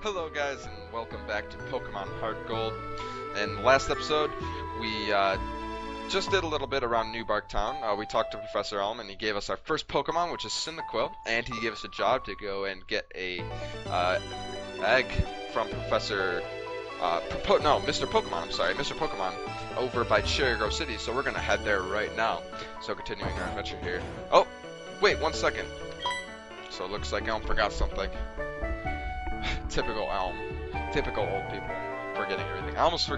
Hello guys and welcome back to Pokemon HeartGold. In the last episode, we just did a little bit around New Bark Town. We talked to Professor Elm and he gave us our first Pokemon, which is Cyndaquil, and he gave us a job to go and get a egg from Mr. Pokemon, I'm sorry, Mr. Pokemon, over by Cherry Grove City, so we're gonna head there right now. So continuing our adventure here. Oh, wait, 1 second. So it looks like Elm forgot something. Typical Elm. Typical old people. Forgetting everything. I almost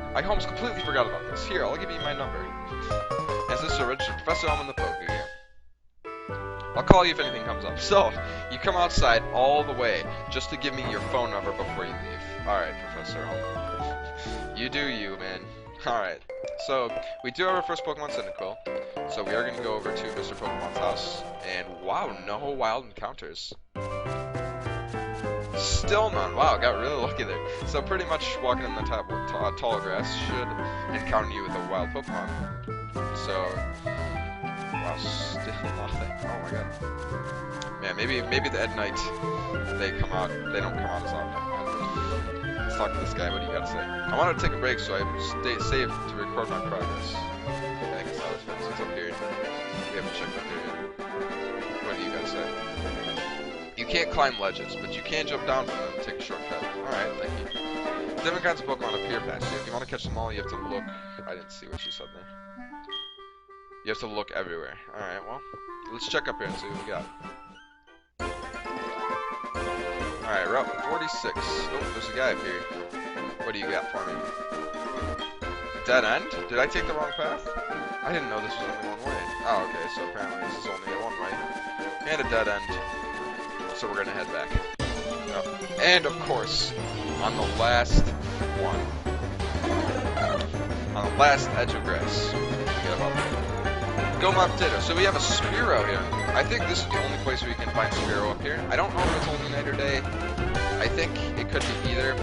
completely forgot about this. Here, I'll give you my number. As this is a registered Professor Elm in the Poke game. I'll call you if anything comes up. So, you come outside all the way just to give me your phone number before you leave. Alright, Professor Elm. You do you, man. Alright. So, we do have our first Pokemon Cyndaquil. So we are going to go over to Mr. Pokemon's house. And wow, no wild encounters. Still none. Wow, got really lucky there. So pretty much walking in the tall grass should encounter you with a wild Pokemon. So, wow, still nothing. Oh my god. Man, maybe at night they don't come out as often. Let's talk to this guy. What do you got to say? I wanted to take a break, so I stayed saved to record my progress. I think it's not as fast. It's up here. We haven't checked up here yet. What do you got to say? You can't climb ledges, but you can jump down from them and take a shortcut. Alright, thank you. Different kinds of Pokemon appear past you. If you want to catch them all, you have to look. I didn't see what she said there. You have to look everywhere. Alright, well, let's check up here and see what we got. Alright, Route 46. Oh, there's a guy up here. What do you got for me? Dead end? Did I take the wrong path? I didn't know this was only one way. Oh, okay, so apparently this is only a one way. And a dead end. So we're gonna head back. Oh. And of course, on the last one, on the last edge of grass, get up there. Go Mount Potato. So we have a Spearow here. I think this is the only place where you can find Spearow up here. I don't know if it's only night or day. I think it could be either,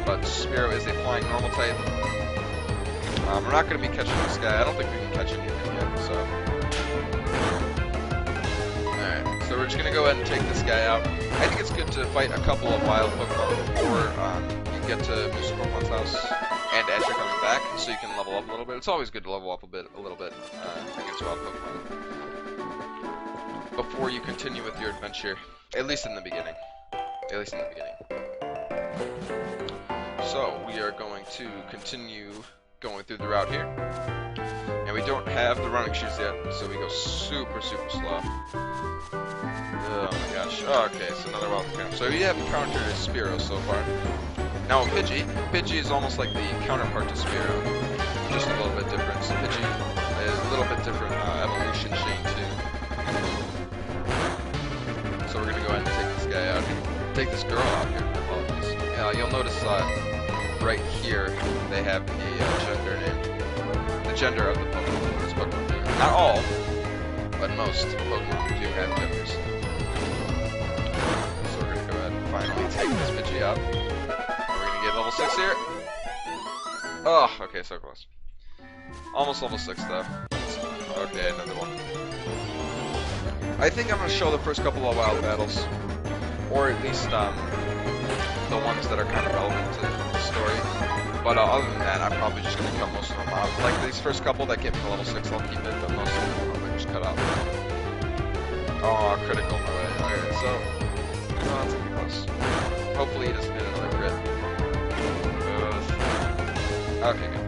but Spearow is a flying normal type. We're not gonna be catching this guy. I don't think we can catch anything yet. So. So we're just going to go ahead and take this guy out. I think it's good to fight a couple of wild Pokemon before you get to Mr. Pokemon's house and as you're coming back, so you can level up a little bit. It's always good to level up a little bit against wild Pokemon before you continue with your adventure, at least in the beginning. So we are going to continue going through the route here. And we don't have the running shoes yet, so we go super slow. Oh my gosh. Oh, okay, so another wild encounter. So we have encountered a Spearow so far. Now a Pidgey. Pidgey is almost like the counterpart to Spearow, just a little bit different. So Pidgey is a little bit different evolution chain too. So we're gonna go ahead and take this guy out. Take this girl out here. Apologies. You'll notice right here they have a gender name. The gender of the Pokemon. This Pokemon. Not all, but most Pokemon do have genders. So we're gonna go ahead and finally take this Pidgey out. We're gonna get level 6 here. Oh, okay, so close. Almost level 6 though. Okay, another one. I think I'm gonna show the first couple of wild battles, or at least the ones that are kind of relevant to the story. But other than that, I'm probably just going to cut most of them out. Like these first couple that get me to level 6, I'll keep it, but most of them I'll probably just cut out. Oh, critical. Alright, so... Oh, that's gonna be close. Hopefully he doesn't hit another crit. Okay, good.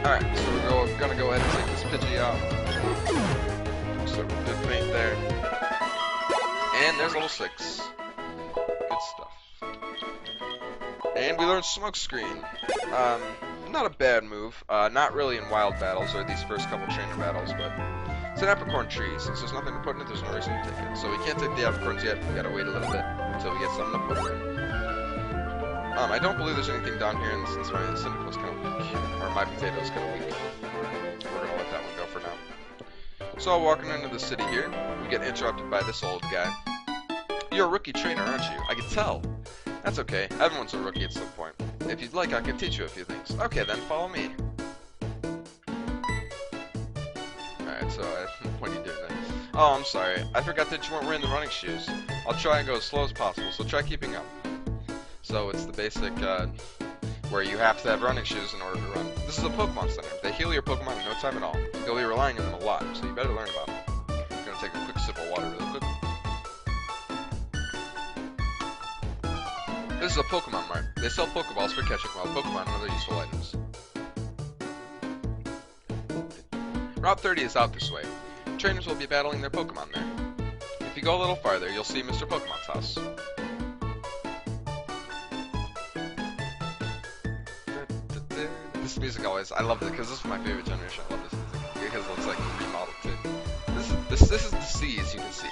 Alright, so we're going to go ahead and take this Pidgey out. So good feint there. And there's level 6. Good stuff. And we learned Smokescreen. Not a bad move. Not really in wild battles or these first couple trainer battles, but it's an apricorn tree. Since there's nothing to put in it, there's no reason to take it. So we can't take the apricorns yet. We gotta wait a little bit until we get something to put in. I don't believe there's anything down here, and since my Cyndaquil's kind of weak, or my potato's kind of weak, we're gonna let that one go for now. So walking into the city here, we get interrupted by this old guy. You're a rookie trainer, aren't you? I can tell. That's okay. Everyone's a rookie at some point. If you'd like, I can teach you a few things. Okay, then follow me. Alright, so what are you doing then? Oh, I'm sorry. I forgot that you weren't wearing the running shoes. I'll try and go as slow as possible, so try keeping up. So it's the basic, where you have to have running shoes in order to run. This is a Pokemon Center. They heal your Pokemon in no time at all. You'll be relying on them a lot, so you better learn about them. I'm gonna take a quick sip of water really quick. This is a Pokemon Mart. They sell Pokeballs for catching wild Pokemon and other useful items. Route 30 is out this way. Trainers will be battling their Pokemon there. If you go a little farther, you'll see Mr. Pokemon's house. This music always, I love it because this is my favorite generation. I love this music because it's like remodeled too. This is the C, as you can see.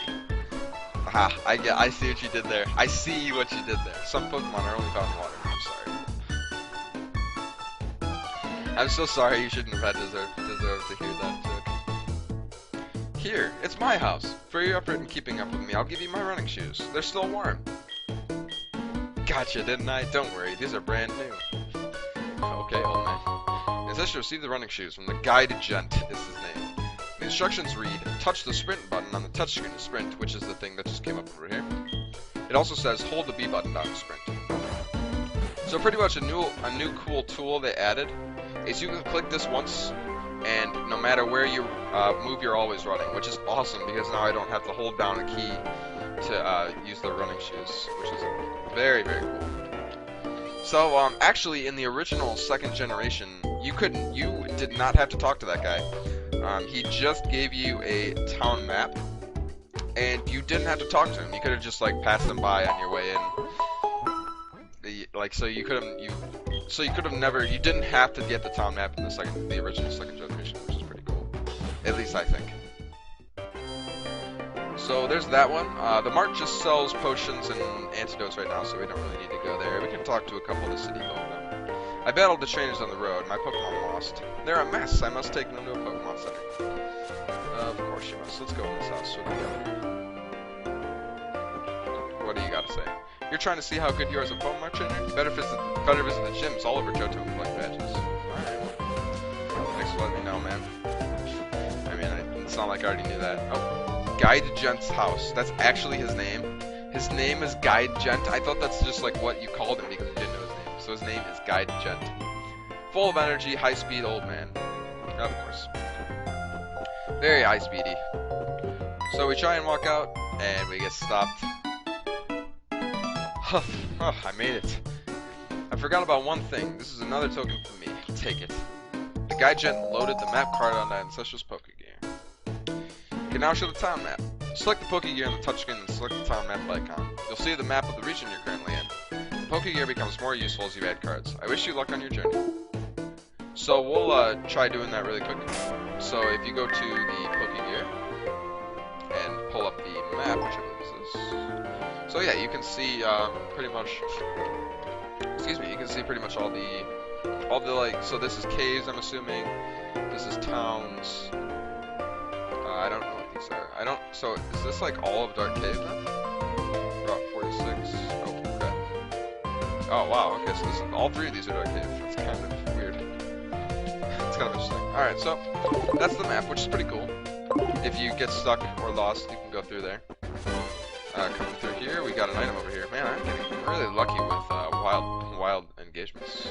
Aha, I see what you did there. I see what you did there. Some Pokemon are only found in water. I'm sorry. I'm so sorry. You shouldn't have had deserved to hear that joke. Here, it's my house. For your effort in keeping up with me, I'll give you my running shoes. They're still warm. Gotcha, didn't I? Don't worry, these are brand new. Okay, old man. It says to receive the running shoes from the Guide Gent is his name. The instructions read, touch the sprint button on the touchscreen to sprint, which is the thing that just came up over here. It also says hold the B button down to sprint. So pretty much a new cool tool they added is you can click this once, and no matter where you move, you're always running, which is awesome because now I don't have to hold down a key to use the running shoes, which is very, very cool. So, actually, in the original second generation, you did not have to talk to that guy. He just gave you a town map, and you didn't have to talk to him. You could have just, like, passed him by on your way in. You didn't have to get the town map in the original second generation, which is pretty cool. At least I think. So there's that one. The mart just sells potions and antidotes right now, so we don't really need to go there. We can talk to a couple of the city folk though. I battled the trainers on the road. My Pokemon lost. They're a mess. I must take them to a Pokemon Center. Of course you must. Let's go in this house. What do you got to say? You're trying to see how good you are as a Pokemon trainer? Better visit the gyms all over Johto and collect badges. Alright. Thanks for letting me know, man. I mean, it's not like I already knew that. Oh. Guide Gent's house. That's actually his name. His name is Guide Gent. I thought that's just like what you called him because you didn't know his name. So his name is Guide Gent. Full of energy, high-speed old man. Of course. Very high-speedy. So we try and walk out, and we get stopped. Huh, I made it. I forgot about one thing. This is another token for me. Take it. The Guide Gent loaded the map card on that Ancestral's Pokegear. You can now show the town map. Select the Pokegear on the touchscreen and select the town map icon. You'll see the map of the region you're currently in. The Pokegear becomes more useful as you add cards. I wish you luck on your journey. So we'll try doing that really quick. So if you go to the Pokegear and pull up the map, which I believe is this. So yeah, you can see pretty much. Excuse me. You can see pretty much all the like. So this is caves, I'm assuming. This is towns. I don't know what these are. So is this like all of Dark Cave then? Route 46. Oh, okay. Oh wow. Okay, so all three of these are Dark Cave. That's kind of weird. It's kind of interesting. All right, so that's the map, which is pretty cool. If you get stuck or lost, you can go through there. Coming through here, we got an item over here. Man, I'm getting really lucky with wild engagements.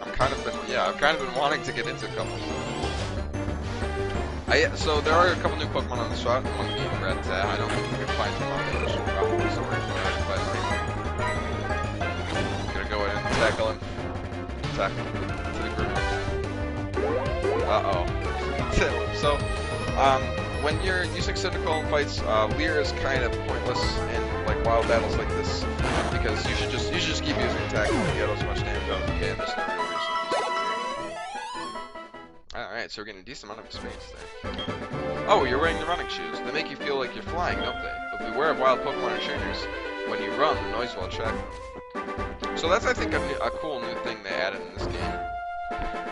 I've kind of been wanting to get into a couple. So there are a couple new Pokemon on this route, one being Rattata. I don't think we can find them on the original route, so we're going to find them. I'm going to go in and tackle him. Tackle him to the groove. Uh-oh. So, when you're using Cyndaquil in fights, Leer is kind of pointless in like wild battles like this, because you should just keep using attack and get as much damage out as you can. There's no real reason. Alright, so we're getting a decent amount of experience there. Oh, you're wearing the running shoes. They make you feel like you're flying, don't they? But beware of wild Pokemon and trainers. When you run, the noise will attract them. So that's, I think, a cool new thing they added in this game.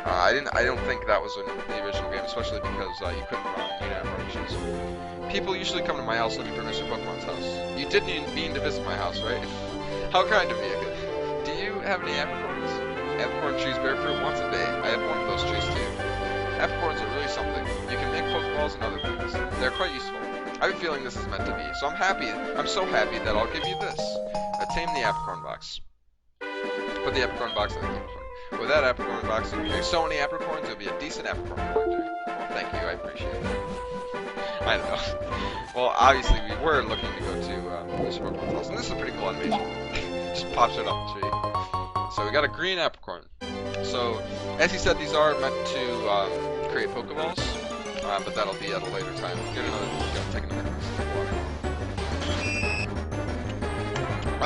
I don't think that was in the original game, especially because you couldn't run, you didn't have running shoes. People usually come to my house looking for Mr. Pokemon's house. You didn't mean to visit my house, right? How kind of you. Do you have any apricorns? Apricorn trees bear fruit once a day. I have one of those trees too. Apricorns are really something. You can make Pokeballs and other things. They're quite useful. I have a feeling this is meant to be, so I'm so happy that I'll give you this. A tame the apricorn box. Put the apricorn box in the inventory. With that apricorn box, if you get so many apricorns, you'll be a decent apricorn collector. Well, thank you, I appreciate it. I don't know. Well, obviously, we were looking to go to Mr. Pokemon's house, and this is a pretty cool animation. Just pops it up the tree. So we got a green apricorn. So, as he said, these are meant to create Pokeballs, but that'll be at a later time. Get another, take another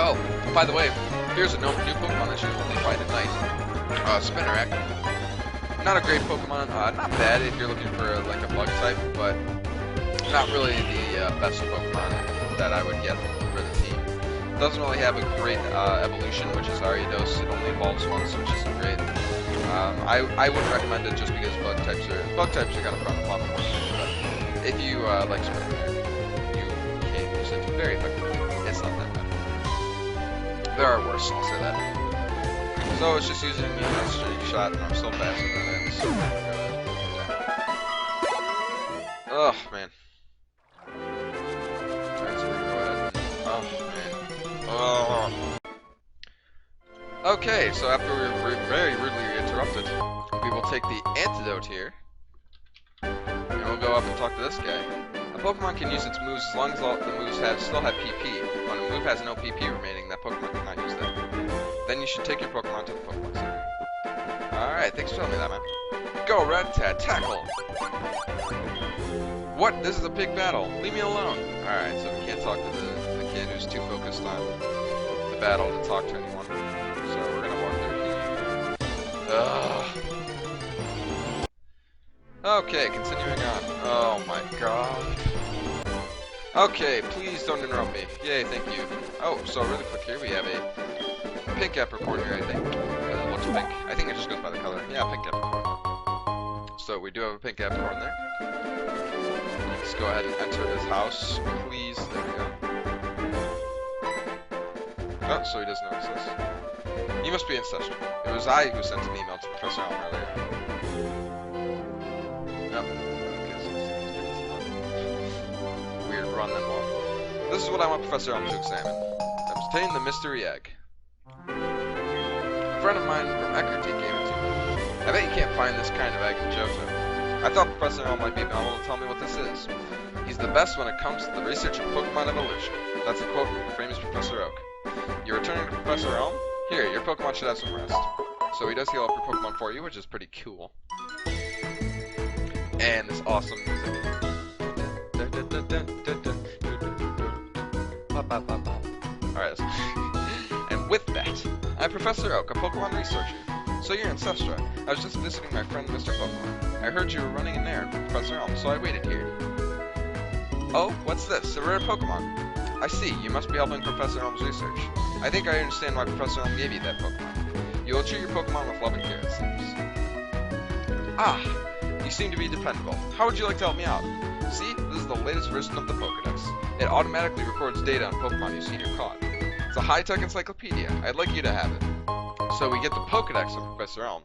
Oh, by the way, here's a new Pokemon that you only find at night. Spinnerack. Not a great Pokemon, not bad if you're looking for like a bug type, but not really the best Pokemon that I would get for the team. Doesn't really have a great evolution, which is Ariados. It only evolves once, which isn't great. I wouldn't recommend it just because bug types are gonna run a lot more. But if you like Spinnerack, you can use it very effectively. It's not that bad. There are worse, I'll say that. So it's just using me as a straight shot, and I'm so fast with it. So oh man. Alright, so we can go ahead and, oh man. Oh. Okay, so after we were very rudely interrupted, we will take the antidote here, and we'll go up and talk to this guy. A Pokemon can use its moves as long as all the moves still have PP. When a move has no PP remaining, that Pokemon cannot use that. Then you should take your Pokemon to the Pokemon Center. Alright, thanks for telling me that, man. Go, Rat-a-tat, tackle! What? This is a big battle. Leave me alone. Alright, so we can't talk to the kid who's too focused on the battle to talk to anyone. So we're gonna walk through here. Ugh. Okay, continuing on. Oh my god. Okay, please don't interrupt me. Yay, thank you. Oh, so really quick here, we have a pink apricorn here, I think. It looks pink. I think it just goes by the color. Yeah, pink apricorn. So we do have a pink apricorn there. Let's go ahead and enter his house, please. There we go. Oh, so he doesn't notice this. He must be ancestral. It was I who sent an email to Professor Allen earlier. Nope. Weird run then walk. This is what I want Professor Elm to examine. Obtain the mystery egg. A friend of mine from Eckerty gave it to me. I bet you can't find this kind of egg in Johto. I thought Professor Elm might be able to tell me what this is. He's the best when it comes to the research of Pokemon evolution. That's a quote from the famous Professor Oak. You're returning to Professor Elm? Here, your Pokemon should have some rest. So he does heal up your Pokemon for you, which is pretty cool. And this awesome music. Alright, and with that, I'm Professor Oak, a Pokemon researcher. So you're Ancestra. I was just visiting my friend Mr. Pokemon. I heard you were running an errand for Professor Elm, so I waited here. Oh, what's this? A rare Pokemon. I see, you must be helping Professor Elm's research. I think I understand why Professor Elm gave you that Pokemon. You will treat your Pokemon with love and care, it seems. Ah, you seem to be dependable. How would you like to help me out? See, this is the latest version of the Pokedex. It automatically records data on Pokemon you've seen or caught. It's a high-tech encyclopedia. I'd like you to have it. So we get the Pokedex of Professor Elm.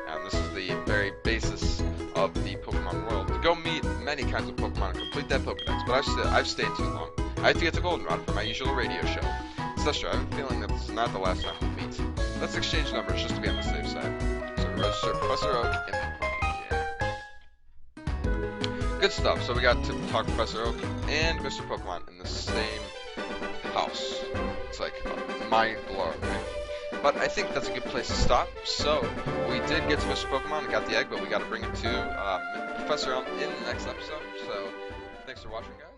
And this is the very basis of the Pokemon world. To go meet many kinds of Pokemon and complete that Pokedex, but I've stayed too long. I have to get to Goldenrod for my usual radio show. Sister, I have a feeling that this is not the last time we'll meet. Let's exchange numbers just to be on the safe side. So we register Professor Oak in good stuff. So we got to talk to Professor Oak and Mr. Pokemon in the same house. It's like mind-blowing, right? But I think that's a good place to stop. So we did get to Mr. Pokemon and got the egg, but we got to bring it to Professor Elm in the next episode. So thanks for watching, guys.